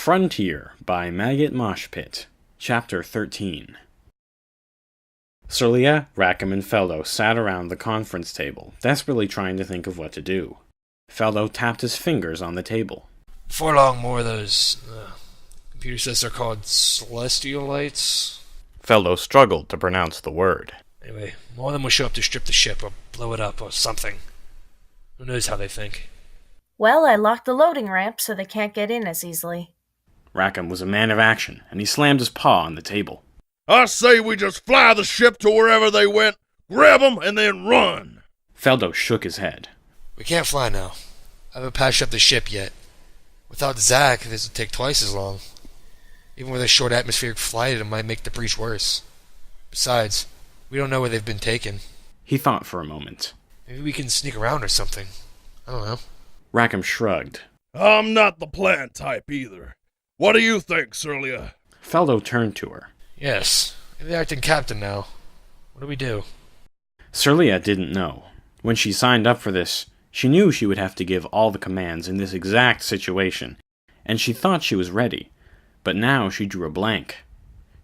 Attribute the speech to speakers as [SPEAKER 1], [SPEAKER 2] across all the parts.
[SPEAKER 1] Frontier by Maggot Moshpit, Chapter 13. Serleah, Rackham, and Feldo sat around the conference table, desperately trying to think of what to do. Feldo tapped his fingers on the table.
[SPEAKER 2] Before long, more of those, computer says they're called celestial lights.
[SPEAKER 1] Feldo struggled to pronounce the word.
[SPEAKER 2] Anyway, more of them will show up to strip the ship or blow it up or something. Who knows how they think?
[SPEAKER 3] Well, I locked the loading ramp so they can't get in as easily.
[SPEAKER 1] Rackham was a man of action, and he slammed his paw on the table.
[SPEAKER 4] I say we just fly the ship to wherever they went, grab them, and then run.
[SPEAKER 1] Feldo shook his head.
[SPEAKER 2] We can't fly now. I haven't patched up the ship yet. Without Zach, this would take twice as long. Even with a short atmospheric flight, it might make the breach worse. Besides, we don't know where they've been taken.
[SPEAKER 1] He thought for a moment.
[SPEAKER 2] Maybe we can sneak around or something. I don't know.
[SPEAKER 1] Rackham shrugged.
[SPEAKER 4] I'm not the plan type either. What do you think, Serleah?
[SPEAKER 1] Feldo turned to her.
[SPEAKER 2] Yes, you're the acting captain now. What do we do?
[SPEAKER 1] Serleah didn't know. When she signed up for this, she knew she would have to give all the commands in this exact situation, and she thought she was ready, but now she drew a blank.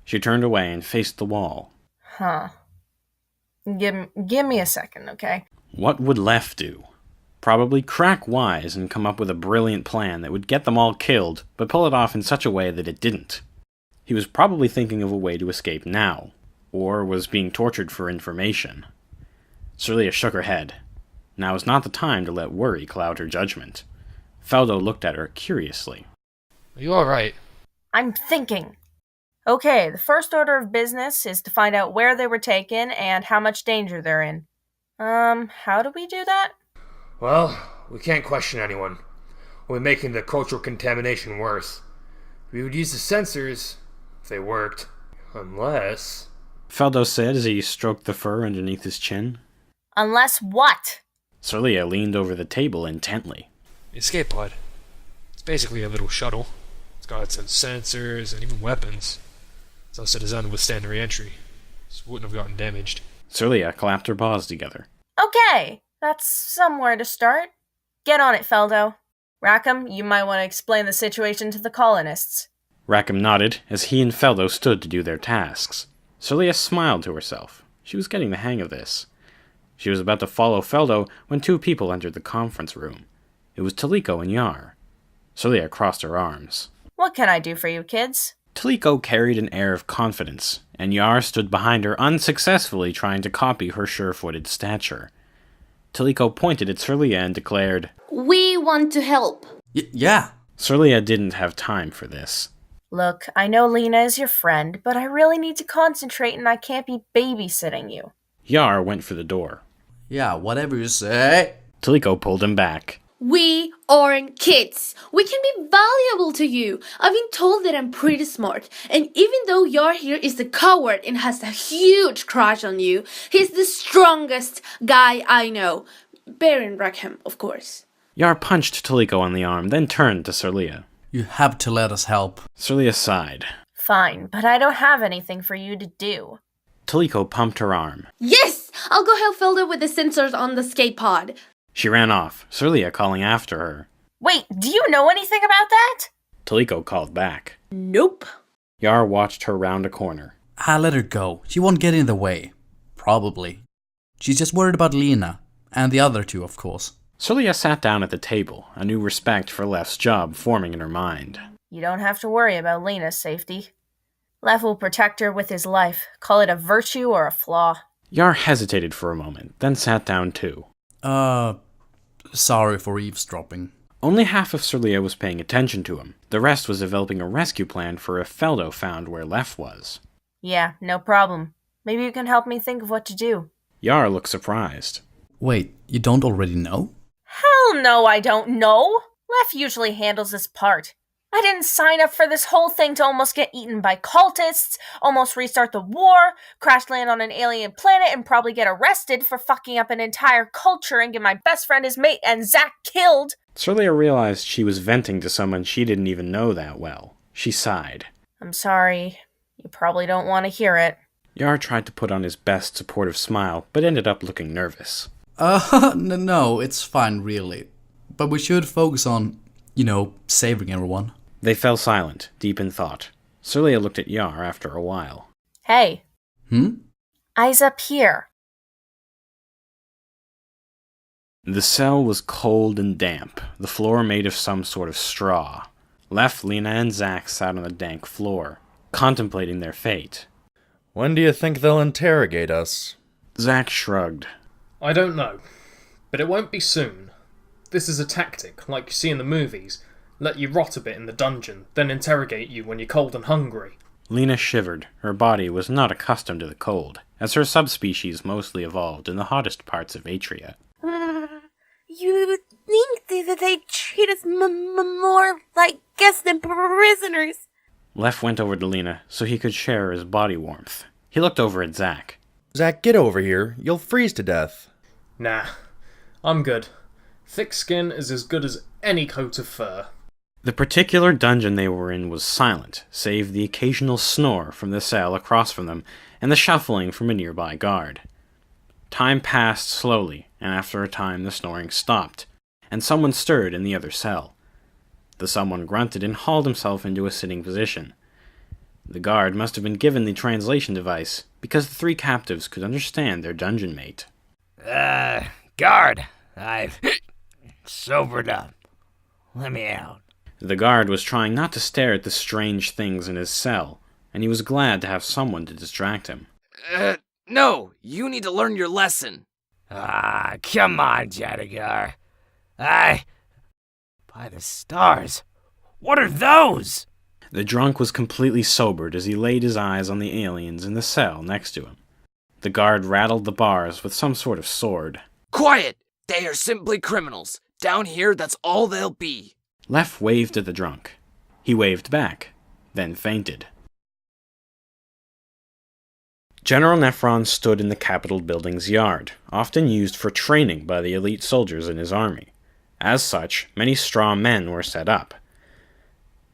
[SPEAKER 1] She turned away and faced the wall.
[SPEAKER 3] Huh. Give me a second, okay?
[SPEAKER 1] What would Leph do? Probably crack wise and come up with a brilliant plan that would get them all killed, but pull it off in such a way that it didn't. He was probably thinking of a way to escape now, or was being tortured for information. Serleah shook her head. Now is not the time to let worry cloud her judgment. Feldo looked at her curiously.
[SPEAKER 2] Are you alright?
[SPEAKER 3] I'm thinking. Okay, the first order of business is to find out where they were taken and how much danger they're in. How do we do that?
[SPEAKER 2] Well, we can't question anyone. We're making the cultural contamination worse. We would use the sensors if they worked. Unless...
[SPEAKER 1] Feldo said as he stroked the fur underneath his chin.
[SPEAKER 3] Unless what?
[SPEAKER 1] Serleah leaned over the table intently.
[SPEAKER 2] The escape pod. It's basically a little shuttle. It's got its own sensors and even weapons. It's also designed to withstand re-entry, so it wouldn't have gotten damaged.
[SPEAKER 1] Serleah clapped her paws together.
[SPEAKER 3] Okay, that's somewhere to start. Get on it, Feldo. Rackham, you might want to explain the situation to the colonists.
[SPEAKER 1] Rackham nodded as he and Feldo stood to do their tasks. Serleah smiled to herself. She was getting the hang of this. She was about to follow Feldo when two people entered the conference room. It was Taliko and Yar. Serleah crossed her arms.
[SPEAKER 3] What can I do for you, kids?
[SPEAKER 1] Taliko carried an air of confidence, and Yar stood behind her unsuccessfully trying to copy her sure-footed stature. Taliko pointed at Serleah and declared,
[SPEAKER 5] We want to help.
[SPEAKER 6] Yeah.
[SPEAKER 1] Serleah didn't have time for this.
[SPEAKER 3] Look, I know Lena is your friend, but I really need to concentrate and I can't be babysitting you.
[SPEAKER 1] Yar went for the door.
[SPEAKER 6] Yeah, whatever you say.
[SPEAKER 1] Taliko pulled him back.
[SPEAKER 5] We aren't kids. We can be valuable to you. I've been told that I'm pretty smart. And even though Yar here is the coward and has a huge crush on you, he's the strongest guy I know. Baron Rackham, of course.
[SPEAKER 1] Yar punched Taliko on the arm, then turned to Serleah.
[SPEAKER 6] You have to let us help.
[SPEAKER 1] Serleah sighed.
[SPEAKER 3] Fine, but I don't have anything for you to do.
[SPEAKER 1] Taliko pumped her arm.
[SPEAKER 5] Yes! I'll go help Feldo with the sensors on the escape pod.
[SPEAKER 1] She ran off, Serleah calling after her.
[SPEAKER 3] Wait, do you know anything about that?
[SPEAKER 1] Taliko called back.
[SPEAKER 5] Nope.
[SPEAKER 1] Yar watched her round a corner.
[SPEAKER 6] I let her go. She won't get in the way. Probably. She's just worried about Lena. And the other two, of course.
[SPEAKER 1] Serleah sat down at the table, a new respect for Leph's job forming in her mind.
[SPEAKER 3] You don't have to worry about Lena's safety. Leph will protect her with his life. Call it a virtue or a flaw.
[SPEAKER 1] Yar hesitated for a moment, then sat down too.
[SPEAKER 6] Sorry for eavesdropping.
[SPEAKER 1] Only half of Serleah was paying attention to him. The rest was developing a rescue plan for if Feldo found where Leph was.
[SPEAKER 3] Yeah, no problem. Maybe you can help me think of what to do.
[SPEAKER 1] Yar looked surprised.
[SPEAKER 6] Wait, you don't already know?
[SPEAKER 3] Hell no, I don't know. Leph usually handles this part. I didn't sign up for this whole thing to almost get eaten by cultists, almost restart the war, crash land on an alien planet, and probably get arrested for fucking up an entire culture and get my best friend, his mate, and Zach killed.
[SPEAKER 1] Serleah realized she was venting to someone she didn't even know that well. She sighed.
[SPEAKER 3] I'm sorry. You probably don't want to hear it.
[SPEAKER 1] Yar tried to put on his best supportive smile, but ended up looking nervous.
[SPEAKER 6] No, it's fine, really. But we should focus on, saving everyone.
[SPEAKER 1] They fell silent, deep in thought. Serleah looked at Yar after a while.
[SPEAKER 3] Hey.
[SPEAKER 6] Hmm?
[SPEAKER 3] Eyes up here.
[SPEAKER 1] The cell was cold and damp, the floor made of some sort of straw. Leph, Lena, and Zack sat on the dank floor, contemplating their fate.
[SPEAKER 7] When do you think they'll interrogate us?
[SPEAKER 1] Zack shrugged.
[SPEAKER 8] I don't know, but it won't be soon. This is a tactic, like you see in the movies. Let you rot a bit in the dungeon, then interrogate you when you're cold and hungry.
[SPEAKER 1] Lena shivered. Her body was not accustomed to the cold, as her subspecies mostly evolved in the hottest parts of Atria.
[SPEAKER 9] You think that they treat us more like guests than prisoners?
[SPEAKER 1] Leph went over to Lena so he could share his body warmth. He looked over at Zack.
[SPEAKER 7] Zack, get over here. You'll freeze to death.
[SPEAKER 8] Nah, I'm good. Thick skin is as good as any coat of fur.
[SPEAKER 1] The particular dungeon they were in was silent, save the occasional snore from the cell across from them and the shuffling from a nearby guard. Time passed slowly, and after a time the snoring stopped, and someone stirred in the other cell. The someone grunted and hauled himself into a sitting position. The guard must have been given the translation device, because the three captives could understand their dungeon mate.
[SPEAKER 10] Guard, I've sobered up. Let me out.
[SPEAKER 1] The guard was trying not to stare at the strange things in his cell, and he was glad to have someone to distract him.
[SPEAKER 10] No, you need to learn your lesson. Come on, Jadigar. By the stars, what are those?
[SPEAKER 1] The drunk was completely sobered as he laid his eyes on the aliens in the cell next to him. The guard rattled the bars with some sort of sword.
[SPEAKER 10] Quiet! They are simply criminals. Down here, that's all they'll be.
[SPEAKER 1] Leph waved at the drunk. He waved back, then fainted. General Nephron stood in the Capitol building's yard, often used for training by the elite soldiers in his army. As such, many straw men were set up.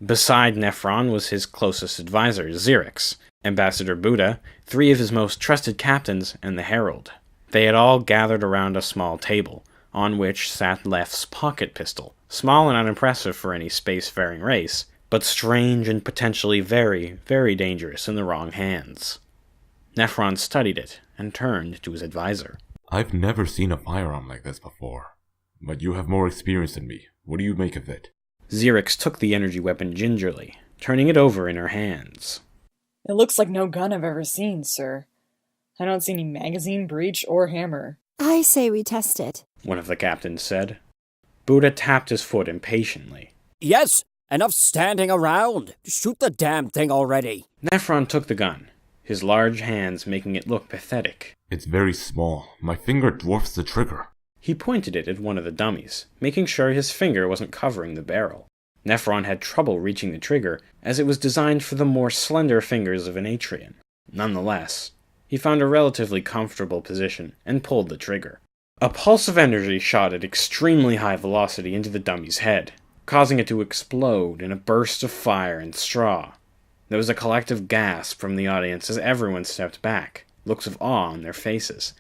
[SPEAKER 1] Beside Nephron was his closest advisor, Xerix, Ambassador Buddha, three of his most trusted captains, and the Herald. They had all gathered around a small table, on which sat Leph's pocket pistol, small and unimpressive for any spacefaring race, but strange and potentially very, very dangerous in the wrong hands. Nephron studied it and turned to his advisor.
[SPEAKER 11] I've never seen a firearm like this before, but you have more experience than me. What do you make of it?
[SPEAKER 1] Xerix took the energy weapon gingerly, turning it over in her hands.
[SPEAKER 12] It looks like no gun I've ever seen, sir. I don't see any magazine, breech, or hammer.
[SPEAKER 9] I say we test it,
[SPEAKER 1] one of the captains said. Buddha tapped his foot impatiently.
[SPEAKER 13] Yes, enough standing around. Shoot the damn thing already.
[SPEAKER 1] Nephron took the gun, his large hands making it look pathetic.
[SPEAKER 11] It's very small. My finger dwarfs the trigger.
[SPEAKER 1] He pointed it at one of the dummies, making sure his finger wasn't covering the barrel. Nephron had trouble reaching the trigger, as it was designed for the more slender fingers of an Atrian. Nonetheless, he found a relatively comfortable position and pulled the trigger. A pulse of energy shot at extremely high velocity into the dummy's head, causing it to explode in a burst of fire and straw. There was a collective gasp from the audience as everyone stepped back, looks of awe on their faces.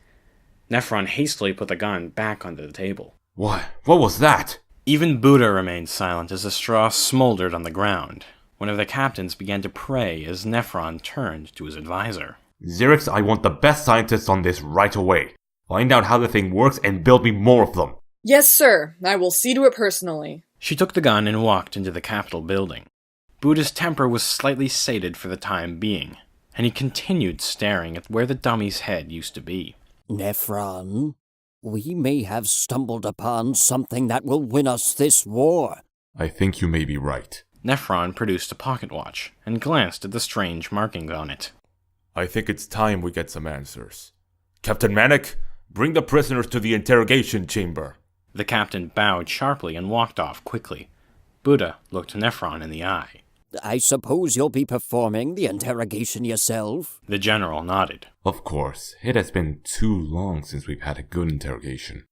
[SPEAKER 1] Nephron hastily put the gun back onto the table.
[SPEAKER 11] What was that?
[SPEAKER 1] Even Buddha remained silent as the straw smoldered on the ground. One of the captains began to pray as Nephron turned to his advisor.
[SPEAKER 11] Xerix, I want the best scientists on this right away. Find out how the thing works and build me more of them.
[SPEAKER 12] Yes, sir. I will see to it personally.
[SPEAKER 1] She took the gun and walked into the Capitol building. Buddha's temper was slightly sated for the time being, and he continued staring at where the dummy's head used to be.
[SPEAKER 13] Nephron, we may have stumbled upon something that will win us this war.
[SPEAKER 11] I think you may be right.
[SPEAKER 1] Nephron produced a pocket watch and glanced at the strange markings on it.
[SPEAKER 11] I think it's time we get some answers. Captain Manic, bring the prisoners to the interrogation chamber.
[SPEAKER 1] The captain bowed sharply and walked off quickly. Buddha looked Nephron in the eye.
[SPEAKER 13] I suppose you'll be performing the interrogation yourself?
[SPEAKER 1] The general nodded.
[SPEAKER 11] Of course. It has been too long since we've had a good interrogation.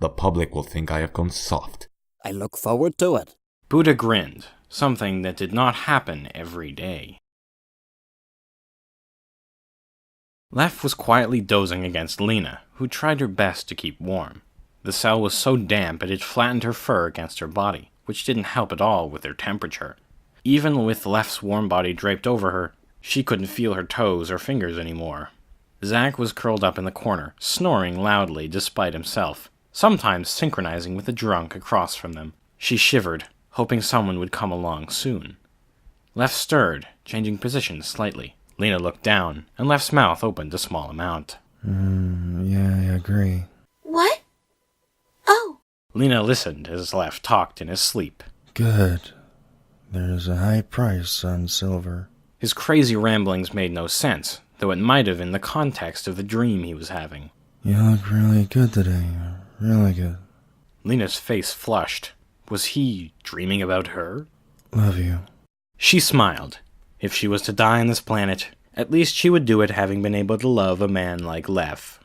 [SPEAKER 11] The public will think I have gone soft.
[SPEAKER 13] I look forward to it.
[SPEAKER 1] Buddha grinned, something that did not happen every day. Leph was quietly dozing against Lena, who tried her best to keep warm. The cell was so damp it had flattened her fur against her body, which didn't help at all with her temperature. Even with Leph's warm body draped over her, she couldn't feel her toes or fingers anymore. Zack was curled up in the corner, snoring loudly despite himself, sometimes synchronizing with the drunk across from them. She shivered, hoping someone would come along soon. Leph stirred, changing positions slightly. Lena looked down, and Leph's mouth opened a small amount.
[SPEAKER 7] Yeah, I agree.
[SPEAKER 9] What? Oh.
[SPEAKER 1] Lena listened as Leph talked in his sleep.
[SPEAKER 7] Good. There's a high price on silver.
[SPEAKER 1] His crazy ramblings made no sense, though it might have in the context of the dream he was having.
[SPEAKER 7] You look really good today. Really good.
[SPEAKER 1] Lena's face flushed. Was he dreaming about her?
[SPEAKER 7] Love you.
[SPEAKER 1] She smiled. If she was to die on this planet, at least she would do it having been able to love a man like Leph.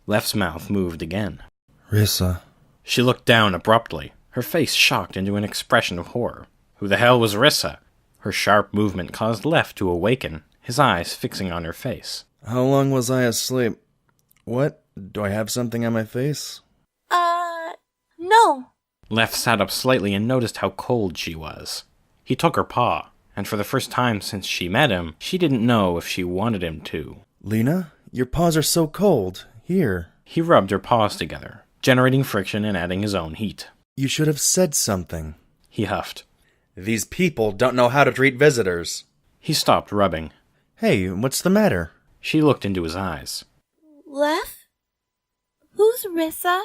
[SPEAKER 1] Leph's mouth moved again.
[SPEAKER 7] Rissa.
[SPEAKER 1] She looked down abruptly, her face shocked into an expression of horror. Who the hell was Rissa? Her sharp movement caused Leph to awaken, his eyes fixing on her face.
[SPEAKER 7] How long was I asleep? What? Do I have something on my face?
[SPEAKER 9] No.
[SPEAKER 1] Leph sat up slightly and noticed how cold she was. He took her paw, and for the first time since she met him, she didn't know if she wanted him to.
[SPEAKER 7] Lena, your paws are so cold. Here.
[SPEAKER 1] He rubbed her paws together, generating friction and adding his own heat.
[SPEAKER 7] You should have said something.
[SPEAKER 1] He huffed.
[SPEAKER 7] These people don't know how to treat visitors.
[SPEAKER 1] He stopped rubbing.
[SPEAKER 7] Hey, what's the matter?
[SPEAKER 1] She looked into his eyes.
[SPEAKER 9] Leph? Who's Rissa?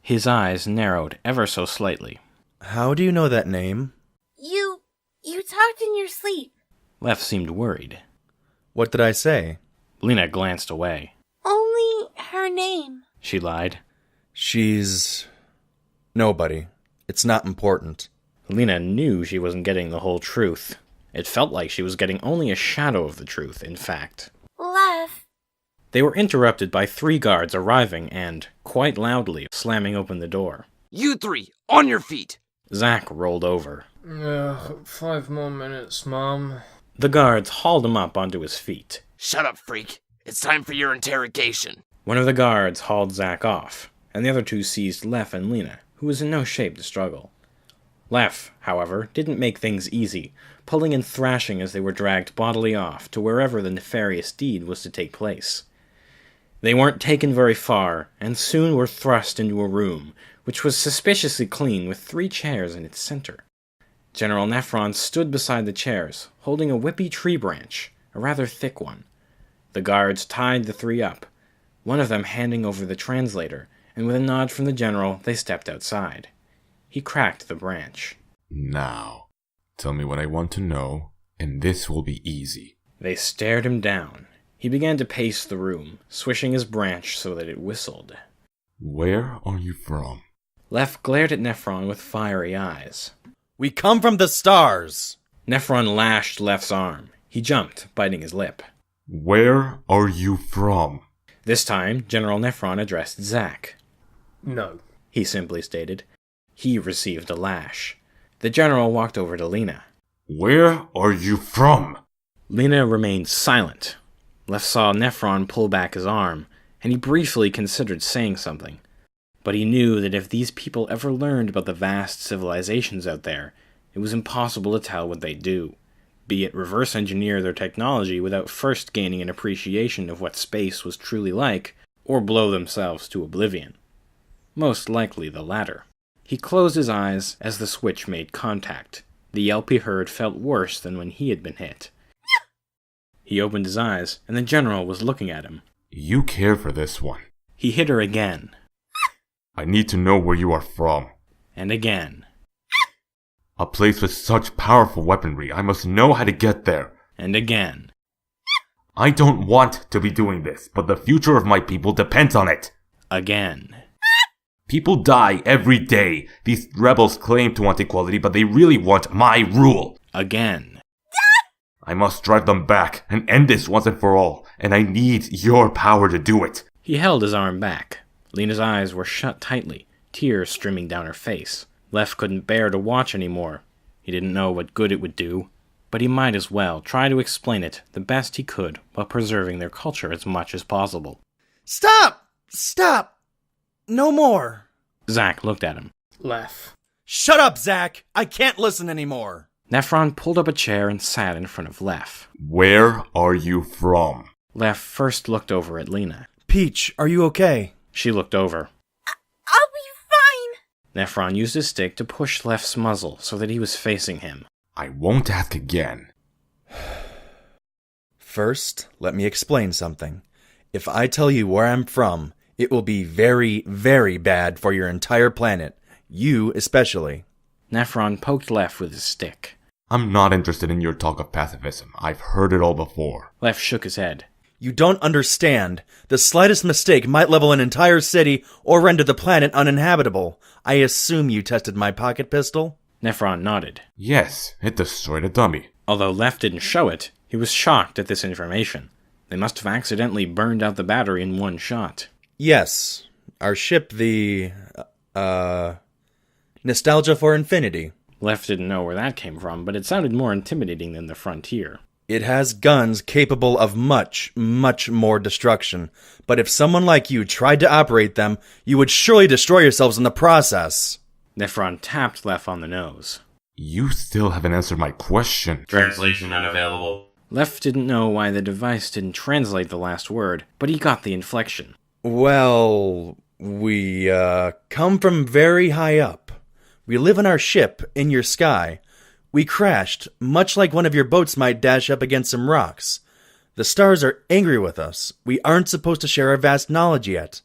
[SPEAKER 1] His eyes narrowed ever so slightly.
[SPEAKER 7] How do you know that name?
[SPEAKER 9] You talked in your sleep.
[SPEAKER 1] Leph seemed worried.
[SPEAKER 7] What did I say?
[SPEAKER 1] Lena glanced away.
[SPEAKER 9] Only her name.
[SPEAKER 1] She lied.
[SPEAKER 7] She's... nobody. It's not important.
[SPEAKER 1] Lena knew she wasn't getting the whole truth. It felt like she was getting only a shadow of the truth, in fact.
[SPEAKER 9] Leph.
[SPEAKER 1] They were interrupted by 3 guards arriving and, quite loudly, slamming open the door.
[SPEAKER 10] You 3, on your feet!
[SPEAKER 1] Zack rolled over.
[SPEAKER 8] 5 more minutes, Mom.
[SPEAKER 1] The guards hauled him up onto his feet.
[SPEAKER 10] Shut up, freak. It's time for your interrogation.
[SPEAKER 1] One of the guards hauled Zack off, and the other 2 seized Leph and Lena, who was in no shape to struggle. Leph, however, didn't make things easy, pulling and thrashing as they were dragged bodily off to wherever the nefarious deed was to take place. They weren't taken very far, and soon were thrust into a room, which was suspiciously clean with 3 chairs in its center. General Nephron stood beside the chairs, holding a whippy tree branch, a rather thick one. The guards tied the 3 up, one of them handing over the translator, and with a nod from the general, they stepped outside. He cracked the branch.
[SPEAKER 11] Now, tell me what I want to know, and this will be easy.
[SPEAKER 1] They stared him down. He began to pace the room, swishing his branch so that it whistled.
[SPEAKER 11] Where are you from?
[SPEAKER 1] Leph glared at Nephron with fiery eyes.
[SPEAKER 7] We come from the stars!
[SPEAKER 1] Nephron lashed Leph's arm. He jumped, biting his lip.
[SPEAKER 11] Where are you from?
[SPEAKER 1] This time, General Nephron addressed Zack.
[SPEAKER 8] No.
[SPEAKER 1] He simply stated. He received a lash. The general walked over to Lena.
[SPEAKER 11] Where are you from?
[SPEAKER 1] Lena remained silent. Leph saw Nephron pull back his arm, and he briefly considered saying something. But he knew that if these people ever learned about the vast civilizations out there, it was impossible to tell what they'd do, be it reverse engineer their technology without first gaining an appreciation of what space was truly like, or blow themselves to oblivion. Most likely the latter. He closed his eyes as the switch made contact. The yelp he heard felt worse than when he had been hit. He opened his eyes, and the general was looking at him.
[SPEAKER 11] You care for this one.
[SPEAKER 1] He hit her again.
[SPEAKER 11] I need to know where you are from.
[SPEAKER 1] And again.
[SPEAKER 11] A place with such powerful weaponry, I must know how to get there.
[SPEAKER 1] And again.
[SPEAKER 11] I don't want to be doing this, but the future of my people depends on it.
[SPEAKER 1] Again.
[SPEAKER 11] People die every day. These rebels claim to want equality, but they really want my rule.
[SPEAKER 1] Again.
[SPEAKER 11] I must drive them back and end this once and for all, and I need your power to do it.
[SPEAKER 1] He held his arm back. Lena's eyes were shut tightly, tears streaming down her face. Leph couldn't bear to watch anymore. He didn't know what good it would do, but he might as well try to explain it the best he could while preserving their culture as much as possible.
[SPEAKER 7] Stop! Stop! No more!
[SPEAKER 1] Zack looked at him.
[SPEAKER 8] Leph.
[SPEAKER 7] Shut up, Zack! I can't listen anymore!
[SPEAKER 1] Nephron pulled up a chair and sat in front of Leph.
[SPEAKER 11] Where are you from?
[SPEAKER 1] Leph first looked over at Lena.
[SPEAKER 7] Peach, are you okay?
[SPEAKER 1] She looked over.
[SPEAKER 9] I'll be fine.
[SPEAKER 1] Nephron used his stick to push Leph's muzzle so that he was facing him.
[SPEAKER 11] I won't ask again.
[SPEAKER 7] First, let me explain something. If I tell you where I'm from, it will be very, very bad for your entire planet. You especially.
[SPEAKER 1] Nephron poked Leph with his stick.
[SPEAKER 11] I'm not interested in your talk of pacifism. I've heard it all before.
[SPEAKER 1] Leph shook his head.
[SPEAKER 7] You don't understand. The slightest mistake might level an entire city or render the planet uninhabitable. I assume you tested my pocket pistol?
[SPEAKER 1] Nephron nodded.
[SPEAKER 11] Yes, it destroyed a dummy.
[SPEAKER 1] Although Leph didn't show it, he was shocked at this information. They must have accidentally burned out the battery in one shot.
[SPEAKER 7] Yes. Our ship, the... Nostalgia for Infinity.
[SPEAKER 1] Leph didn't know where that came from, but it sounded more intimidating than the Frontier.
[SPEAKER 7] It has guns capable of much, much more destruction. But if someone like you tried to operate them, you would surely destroy yourselves in the process.
[SPEAKER 1] Nephron tapped Leph on the nose.
[SPEAKER 11] You still haven't answered my question.
[SPEAKER 14] Translation unavailable.
[SPEAKER 1] Leph didn't know why the device didn't translate the last word, but he got the inflection.
[SPEAKER 7] Well, we, come from very high up. We live in our ship, in your sky. We crashed, much like one of your boats might dash up against some rocks. The stars are angry with us. We aren't supposed to share our vast knowledge yet.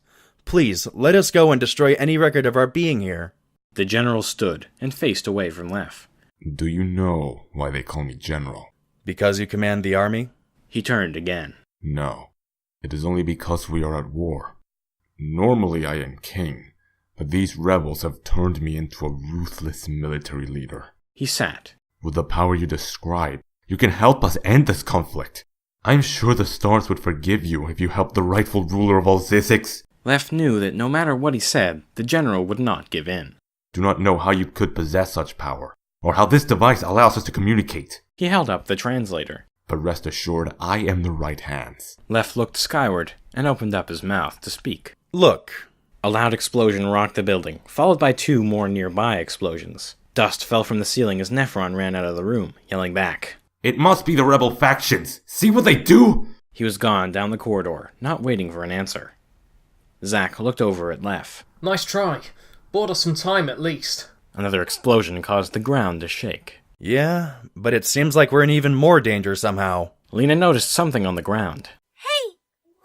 [SPEAKER 7] Please, let us go and destroy any record of our being here.
[SPEAKER 1] The general stood and faced away from Leph.
[SPEAKER 11] Do you know why they call me General?
[SPEAKER 7] Because you command the army?
[SPEAKER 1] He turned again.
[SPEAKER 11] No. It is only because we are at war. Normally I am king, but these rebels have turned me into a ruthless military leader.
[SPEAKER 1] He sat.
[SPEAKER 11] With the power you describe, you can help us end this conflict. I'm sure the stars would forgive you if you helped the rightful ruler of all Zizix.
[SPEAKER 1] Leph knew that no matter what he said, the general would not give in.
[SPEAKER 11] Do not know how you could possess such power, or how this device allows us to communicate.
[SPEAKER 1] He held up the translator.
[SPEAKER 11] But rest assured, I am the right hands.
[SPEAKER 1] Leph looked skyward and opened up his mouth to speak.
[SPEAKER 7] Look.
[SPEAKER 1] A loud explosion rocked the building, followed by two more nearby explosions. Dust fell from the ceiling as Nephron ran out of the room, yelling back.
[SPEAKER 11] It must be the rebel factions! See what they do!
[SPEAKER 1] He was gone down the corridor, not waiting for an answer. Zack looked over at Leph.
[SPEAKER 8] Nice try. Bought us some time at least.
[SPEAKER 1] Another explosion caused the ground to shake.
[SPEAKER 7] Yeah, but it seems like we're in even more danger somehow.
[SPEAKER 1] Lena noticed something on the ground.
[SPEAKER 9] Hey,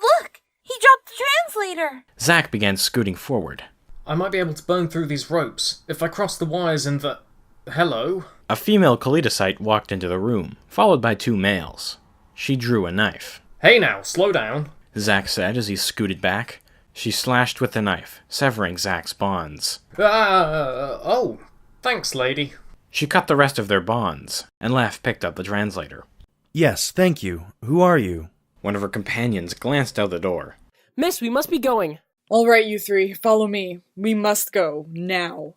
[SPEAKER 9] look! He dropped the translator!
[SPEAKER 1] Zack began scooting forward.
[SPEAKER 8] I might be able to burn through these ropes if I cross the wires in the... Hello?
[SPEAKER 1] A female Kaleidosite walked into the room, followed by two males. She drew a knife.
[SPEAKER 8] Hey now, slow down.
[SPEAKER 1] Zack said as he scooted back. She slashed with the knife, severing Zack's bonds.
[SPEAKER 8] Oh, thanks, lady.
[SPEAKER 1] She cut the rest of their bonds, and Leph picked up the translator.
[SPEAKER 7] Yes, thank you. Who are you?
[SPEAKER 1] One of her companions glanced out the door.
[SPEAKER 10] Miss, we must be going.
[SPEAKER 12] All right, you three, follow me. We must go, now.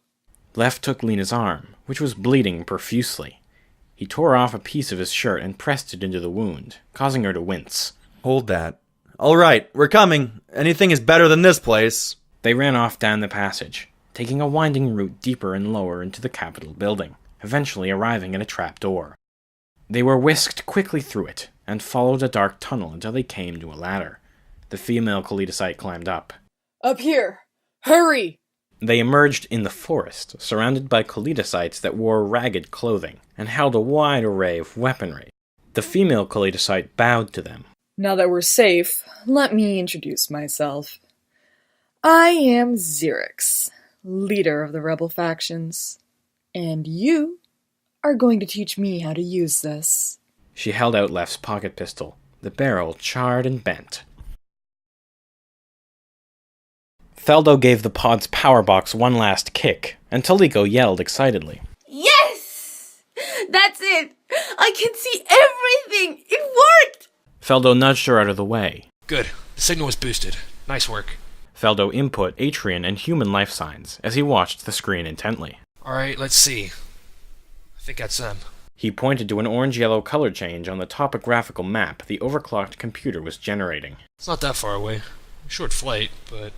[SPEAKER 1] Leph took Lena's arm, which was bleeding profusely. He tore off a piece of his shirt and pressed it into the wound, causing her to wince.
[SPEAKER 7] Hold that. All right, we're coming. Anything is better than this place.
[SPEAKER 1] They ran off down the passage, taking a winding route deeper and lower into the Capitol building, eventually arriving at a trap door. They were whisked quickly through it, and followed a dark tunnel until they came to a ladder. The female Kaleidosite climbed up.
[SPEAKER 12] Up here! Hurry!
[SPEAKER 1] They emerged in the forest, surrounded by Kaleidosites that wore ragged clothing, and held a wide array of weaponry. The female Kaleidosite bowed to them.
[SPEAKER 12] Now that we're safe, let me introduce myself. I am Xerix, leader of the rebel factions. And you are going to teach me how to use this.
[SPEAKER 1] She held out Leph's pocket pistol, the barrel charred and bent. Feldo gave the pod's power box one last kick, and Toliko yelled excitedly.
[SPEAKER 5] Yes! That's it! I can see everything! It worked!
[SPEAKER 1] Feldo nudged her out of the way.
[SPEAKER 2] Good. The signal was boosted. Nice work.
[SPEAKER 1] Feldo input Atrian and human life signs as he watched the screen intently.
[SPEAKER 2] Alright, let's see. I think that's them.
[SPEAKER 1] He pointed to an orange-yellow color change on the topographical map the overclocked computer was generating.
[SPEAKER 2] It's not that far away. Short flight, but...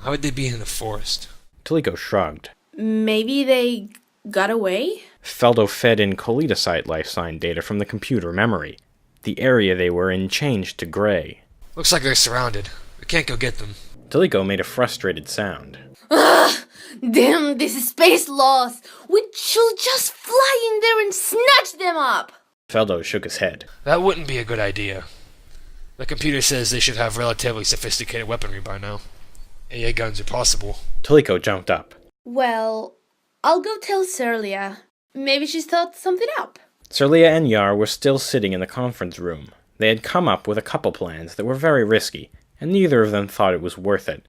[SPEAKER 2] how would they be in the forest?
[SPEAKER 1] Toliko shrugged.
[SPEAKER 5] Maybe they got away?
[SPEAKER 1] Feldo fed in colitocyte life sign data from the computer memory. The area they were in changed to gray.
[SPEAKER 2] Looks like they're surrounded. We can't go get them.
[SPEAKER 1] Toliko made a frustrated sound.
[SPEAKER 5] Ugh! Damn these space laws! We should just fly in there and snatch them up!
[SPEAKER 1] Feldo shook his head.
[SPEAKER 2] That wouldn't be a good idea. The computer says they should have relatively sophisticated weaponry by now. AA guns are possible.
[SPEAKER 1] Toliko jumped up.
[SPEAKER 5] Well, I'll go tell Serleah. Maybe she's thought something up.
[SPEAKER 1] Serleah and Yar were still sitting in the conference room. They had come up with a couple plans that were very risky, and neither of them thought it was worth it.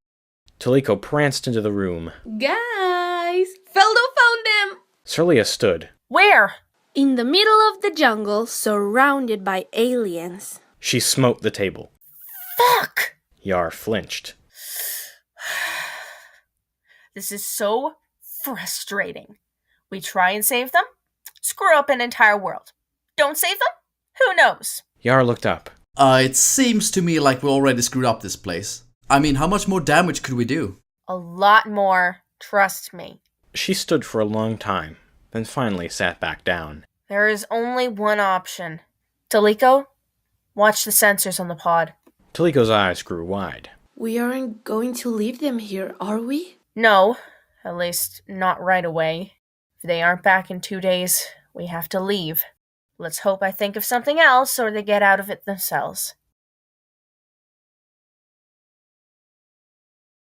[SPEAKER 1] Toliko pranced into the room.
[SPEAKER 5] Guys, Feldo found them!
[SPEAKER 1] Serleah stood.
[SPEAKER 3] Where?
[SPEAKER 5] In the middle of the jungle, surrounded by aliens.
[SPEAKER 1] She smote the table.
[SPEAKER 3] Fuck!
[SPEAKER 1] Yar flinched.
[SPEAKER 3] This is so frustrating. We try and save them, screw up an entire world. Don't save them? Who knows?
[SPEAKER 1] Yar looked up.
[SPEAKER 6] It seems to me like we already screwed up this place. I mean, how much more damage could we do?
[SPEAKER 3] A lot more, trust me.
[SPEAKER 1] She stood for a long time, then finally sat back down.
[SPEAKER 3] There is only one option. Toliko, watch the sensors on the pod.
[SPEAKER 1] Taliko's eyes grew wide.
[SPEAKER 5] We aren't going to leave them here, are we?
[SPEAKER 3] No, at least not right away. If they aren't back in 2 days, we have to leave. Let's hope I think of something else or they get out of it themselves.